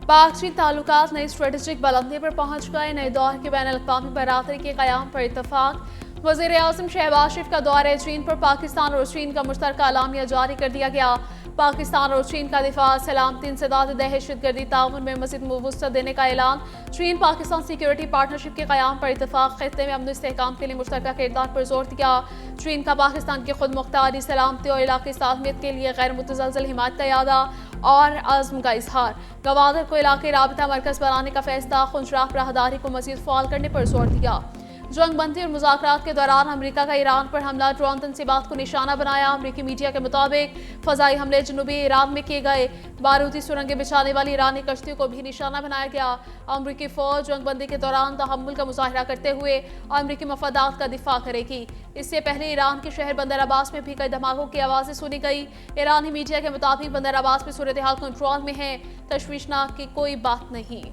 पाक चीन ताल्लुकात नई स्ट्रेटेजिक बुलंदी पर पहुंच गए। नए दौर की बैन अल-अक़वामी बरादरी के क़याम पर इत्तफ़ाक़। वज़ीर-ए-आज़म शहबाज शरीफ का दौरे चीन पर पाकिस्तान और चीन का मुश्तरका एलामिया जारी कर दिया गया। पाकिस्तान और चीन का दिफा, सलामती, इंसदाद, दहशतगर्दी ताउन में मज़ीद वुसअत देने का ऐलान। चीन पाकिस्तान सिक्योरिटी पार्टनरशिप के क़याम पर इत्तफ़ाक़। ख़ित्ते में अमन इस्तेहकाम के लिए मुश्तरका किरदार पर जोर दिया। चीन का पाकिस्तान की खुद मुख्तारी, सलामती और इलाक़ाई सालमियत के लिए गैर मुतज़लज़ल हिमायत का यादा और अज़्म का इजहार। गवादर को इलाक़ाई राबिता मरकज़ बनाने का फैसला। खुंजराफ राहदारी को मज़ीद फ़ाल करने पर जोर दिया। जंग बंदी और मुज़ाकरात के दौरान अमरीका का ईरान पर हमला, ड्रोन तंसीबात को निशाना बनाया। अमरीकी मीडिया के मुताबिक फ़ज़ाई हमले जनूबी ईरान में किए गए। बारूदी सुरंगें बिछाने वाली ईरानी कश्तियों को भी निशाना बनाया गया। अमरीकी फ़ौज जंग बंदी के दौरान तहम्मुल का मुज़ाहरा करते हुए अमरीकी मफादात का दिफा करेगी। इससे पहले ईरान के शहर बंदर अब्बास में भी कई धमाकों की आवाज़ें सुनी गई। ईरानी मीडिया के मुताबिक बंदर अब्बास में सूरत हाल कंट्रोल में है, तशवीशनाक की कोई बात नहीं।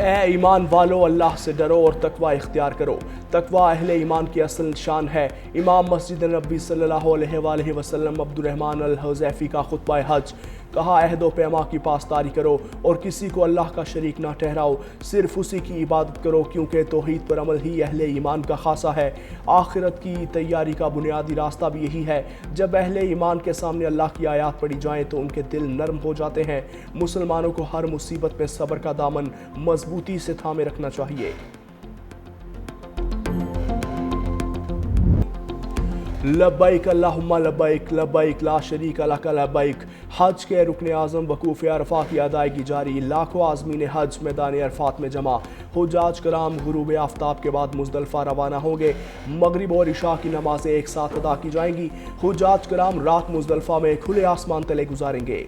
ए ईमान वालो, अल्लाह से डरो और तकवा इख्तियार करो। तकवा अहले ईमान की असल शान है। इमाम मस्जिद नबी सल्लल्लाहु अलैहि वसल्लम अब्दुर्रहमान अल हुज़ैफ़ी का खुतबा हज। कहा, अहद व पैमा की पासदारी करो और किसी को अल्लाह का शरीक ना ठहराओ। सिर्फ उसी की इबादत करो, क्योंकि तौहीद पर अमल ही अहले ईमान का खासा है। आखिरत की तैयारी का बुनियादी रास्ता भी यही है। जब अहले ईमान के सामने अल्लाह की आयात पढ़ी जाएँ तो उनके दिल नरम हो जाते हैं। मुसलमानों को हर मुसीबत में सब्र का दामन मजबूती से थामे रखना चाहिए। लब्बैक अल्लाहुम्मा लब्बैक, लब्बैक ला शरीक लक लब्बैक। हज के रुकन आज़म वकूफ़ अरफा की अदायगी जारी। लाखों आज़मीन हज मैदान अरफात में जमा। हुज्जाज कराम गुरूब आफ्ताब के बाद मुज़दलिफ़ा रवाना होंगे। मगरिब और इशा की नमाज़ें एक साथ अदा की जाएंगी। हुज्जाज कराम रात मुज़दलिफ़ा में खुले आसमान तले गुजारेंगे।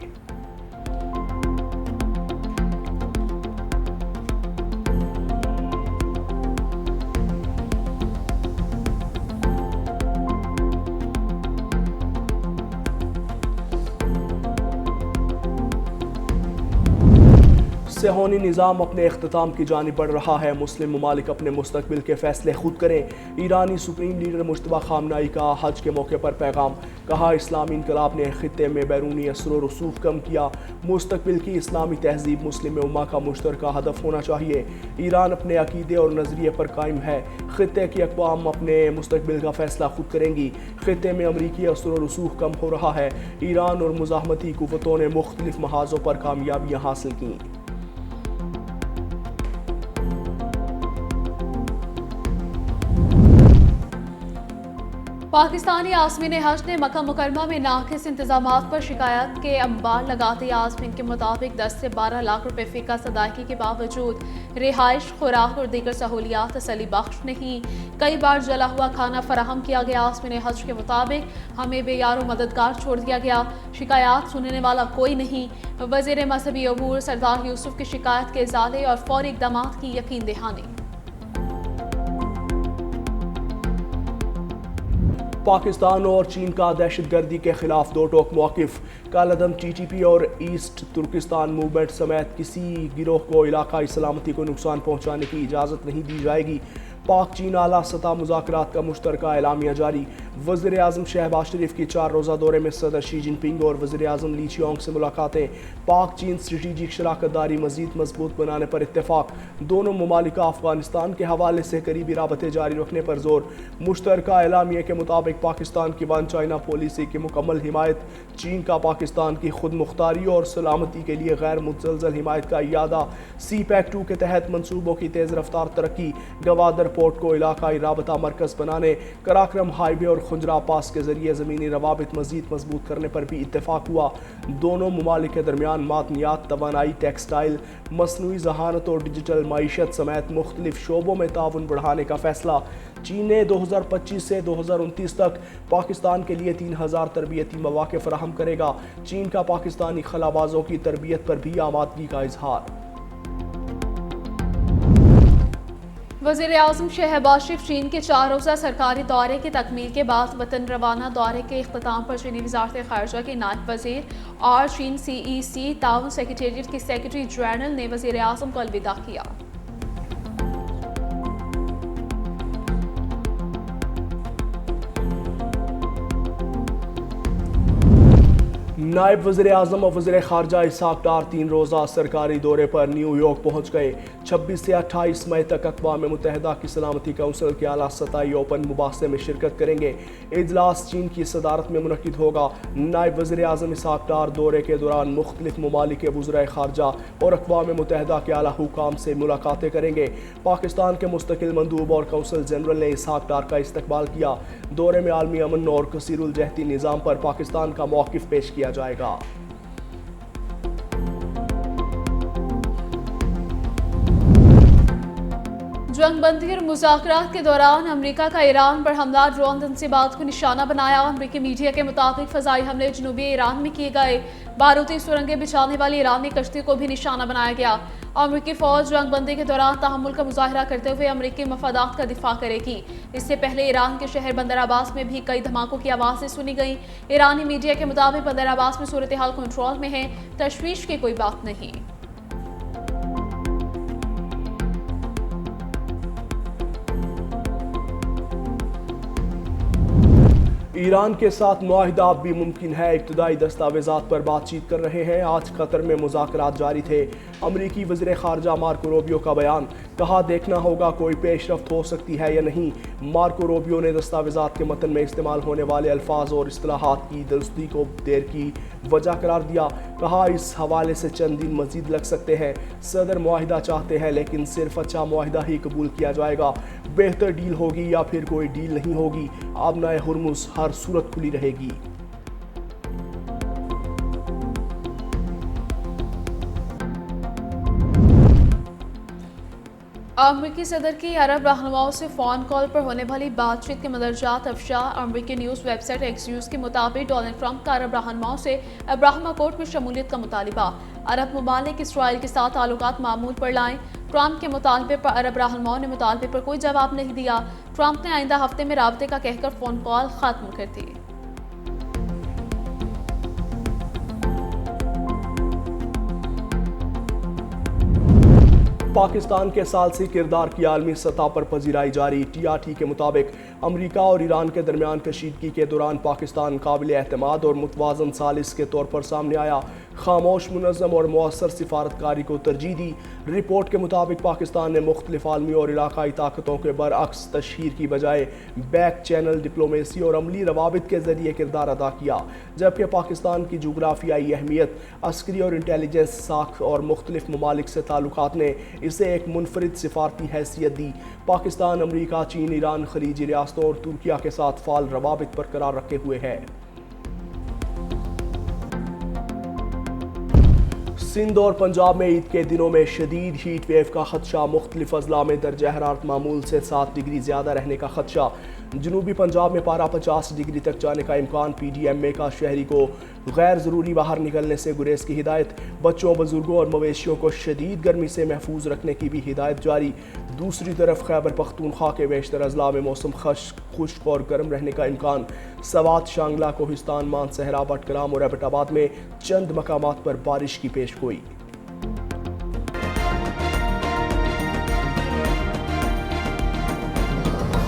सेहोनी निज़ाम अपने इख्तिताम की जानिब बढ़ रहा है। मुस्लिम ममालिक अपने मुस्तकबिल के फैसले खुद करें। ईरानी सुप्रीम लीडर मुश्तबा खामनाई का हज के मौके पर पैगाम। कहा, इस्लामी इनकलाब ने खित्ते में बैरूनी असर व रसूख कम किया। मुस्तकबिल की इस्लामी तहजीब मुस्लिम उम्मा का मुश्तरका हदफ होना चाहिए। ईरान अपने अकीदे और नज़रिए पर कायम है। खित्ते की अक़वाम अपने मुस्तकबिल का फैसला खुद करेंगी। खित्ते में अमरीकी असर व रसूख कम हो रहा है। ईरान और मुज़ाहमती क़ुव्वतों ने मुख्तलिफ महाज़ों पर कामयाबियाँ हासिल की। पाकिस्तानी आज़मीन हज ने मक्का मुकरमा में नाक़िस इंतज़ामात पर शिकायत के अंबार लगाते आज़मीन के मुताबिक 10 से 12 लाख रुपए फ़ी का अदायगी के बावजूद रिहाइश, खुराक और दीगर सहूलियात तसल्ली बख्श नहीं। कई बार जला हुआ खाना फराहम किया गया। आज़मीन हज के मुताबिक हमें बेयारो मददगार छोड़ दिया गया। शिकायत सुनने वाला कोई नहीं। वज़ीर मज़हबी अमूर सरदार यूसुफ की शिकायत के इज़ाले और फौरी इक़दामात की यकीन दहानी। पाकिस्तान और चीन का दहशतगर्दी के खिलाफ दो टोक मौक़िफ़। कालादम TTP और ईस्ट तुर्किस्तान मूवमेंट समेत किसी गिरोह को इलाकाई सलामती को नुकसान पहुँचाने की इजाज़त नहीं दी जाएगी। पाक चीन आला सतह मुज़ाकरात का मुश्तरका एलामिया जारी। वज़ीर आज़म शहबाज शरीफ की 4 रोज़ा दौरे में सदर शी जिनपिंग और वज़ीर आज़म ली चियोंग से मुलाकातें। पाक चीन स्ट्रेटेजिक शराकत दारी मज़ीद मजबूत बनाने पर इत्तेफाक। दोनों ममालिक अफ़गानिस्तान के हवाले से करीबी राबते जारी रखने पर जोर। मुश्तरका एलामिया के मुताबिक पाकिस्तान की वन चाइना पॉलिसी की मुकम्मल हिमायत। चीन का पाकिस्तान की खुद मुख्तारी और सलामती के लिए गैर मुतज़लज़ल हिमायत का इयादा। CPEC-2 के तहत मनसूबों की तेज़ रफ्तार तरक्की। गवादर पोर्ट को इलाकाई राबता मरकज़ बनाने, कराक्रम हाईवे और खुंजरा पास के जरिए ज़मीनी रवाबित मज़ीद मजबूत करने पर भी इत्तेफाक हुआ। दोनों ममालिक के दरमियान मादनियात, तवानाई, टेक्सटाइल, मसनूई ज़हानत और डिजिटल मईशत समेत मुख्तलिफ शोबों में ताउन बढ़ाने का फैसला। चीन ने 2025 से 2029 तक पाकिस्तान के लिए 3000 तरबियती मौक़े फराहम करेगा। चीन का पाकिस्तानी खलाबाजों की तरबियत पर भी आमादगी का इजहार। वज़ीर आज़म शहबाज शरीफ चीन के 4 रोज़ा सरकारी दौरे की तकमील के बाद वतन रवाना। दौरे के इख्तिताम पर चीनी वज़ारत ख़ारिजा के नायब वज़ीर और चीन CEC ताउन सेक्रेटेरिएट के सेक्रेटरी जनरल ने वज़ीर आज़म को अलविदा किया। नायब वज़ीर-ए-आज़म और वज़ीर ख़ारजा इसहाक़ डार 3 रोज़ा सरकारी दौरे पर न्यूयॉर्क पहुँच गए। 26 से 28 मई तक अक़वाम मुत्तहिदा की सलामती कौंसिल के आला सतही ओपन मुबाहसे में शिरकत करेंगे। इजलास चीन की सदारत में मुनक़िद होगा। नायब वज़ीर-ए-आज़म इसहाक़ डार दौरे के दौरान मुख्तलिफ ममालिक के वज़राए ख़ारजा और अक़वाम मुत्तहिदा के आला हुकाम से मुलाकातें करेंगे। पाकिस्तान के मुस्तकिल मंदूब और कौंसल जनरल ने इसहाक़ डार का इस्तकबाल किया। दौरे में आलमी अमन और कसीरुल जहती निज़ाम पर पाकिस्तान का मौक़िफ़ पेश किया जाएगा। जंगबंदी और मुज़ाकरात के दौरान अमेरिका का ईरान पर हमला ड्रोन तंसीबात को निशाना बनाया। अमेरिकी मीडिया के मुताबिक फ़ज़ाई हमले जनूबी ईरान में किए गए। बारूदी सुरंगें बिछाने वाली ईरानी कश्ती को भी निशाना बनाया गया। अमेरिकी फ़ौज जंगबंदी के दौरान तहम्मुल का मुजाहरा करते हुए अमेरिकी मफादात का दिफा करेगी। इससे पहले ईरान के शहर बंदर अब्बास में भी कई धमाकों की आवाज़ें सुनी गईं। ईरानी मीडिया के मुताबिक बंदर अब्बास में सूरत हाल कंट्रोल में है, तशवीश की कोई बात नहीं। ईरान के साथ मुआहिदा अब भी मुमकिन है। इब्तदाई दस्तावेज़ात पर बातचीत कर रहे हैं। आज कतर में मुज़ाकरात जारी थे। अमरीकी वज़ीर ख़ारजा मार्को रूबियो का बयान, कहा देखना होगा कोई पेशरफ्त हो सकती है या नहीं। मार्को रूबियो ने दस्तावेज़ात के मतन में इस्तेमाल होने वाले अल्फाज और इस्तिलाहात की दुरुस्ती को देर की वजह करार दिया। कहा इस हवाले से चंद दिन मजीद लग सकते हैं। सदर मुआहिदा चाहते हैं लेकिन सिर्फ अच्छा मुआहिदा ही कबूल किया जाएगा। बेहतर डील होगी या फिर कोई डील नहीं होगी। आबनाए हुर्मुज़ हर सूरत खुली रहेगी। अमरीकी सदर की अरब रहनुमाओं से फ़ोन कॉल पर होने वाली बातचीत के मदरजात अफशा। अमरीकी न्यूज़ वेबसाइट एक्स न्यूज़ के मुताबिक डोनाल्ड ट्रंप का अरब रहनुमाओं से अब्राहम अकॉर्ड में शमूलियत का मुतालिबा। अरब ममालिक इसराइल के साथ ताल्लुकात मामूल पर लाएं। ट्रंप के मुतालबे पर अरब रहनुमाओं ने मुतालबे पर कोई जवाब नहीं दिया। ट्रंप ने आइंदा हफ्ते में राबते का कहकर फ़ोन कॉल ख़त्म कर दी। पाकिस्तान के सालसी किरदार की आलमी सतह पर पजीराई जारी। TRT के मुताबिक अमेरिका और ईरान के दरमियान कशीदगी के दौरान पाकिस्तान काबिल एतमाद और मुतवाज़न सालिस के तौर पर सामने आया। खामोश, मुनज़्ज़म और मौसर सिफारतकारी को तरजीह दी। रिपोर्ट के मुताबिक पाकिस्तान ने मुख्तलिफ आलमी और इलाकाई ताकतों के बरअक्स तशहीर की बजाय बैक चैनल डिप्लोमेसी और अमली रवाबित के जरिए किरदार अदा किया। जबकि पाकिस्तान की जोग्राफियाई अहमियत, अस्करी और इंटेलिजेंस साख और मुख्तलिफ ममालिक से ताल्लुकात ने इसे एक मुनफरिद सिफारती हैसियत दी। पाकिस्तान अमरीका, चीन, ईरान, खलीजी रियासतों और तुर्किया के साथ फाल रवाबित बरकरार रखे हुए है। सिंध और पंजाब में ईद के दिनों में शदीद हीट वेव का खदशा। मुख्तलिफ अजला में दर्जा हरारत मामूल से 7 डिग्री ज़्यादा रहने का खदशा। जनूबी पंजाब में पारा 50 डिग्री तक जाने का इम्कान। PDMA का शहरी को गैर ज़रूरी बाहर निकलने से गुरेज की हिदायत। बच्चों, बुजुर्गों और मवेशियों को शदीद गर्मी से महफूज रखने की भी हिदायत जारी। दूसरी तरफ खैबर पख्तूनख्वा के बेशतर अजला में मौसम खुश्क और गर्म रहने का इम्कान। सवात, शांगला, कोहिस्तान, मानसहरा, बटग्राम और एबटाबाद में चंद मकामात पर बारिश की पेश गोई।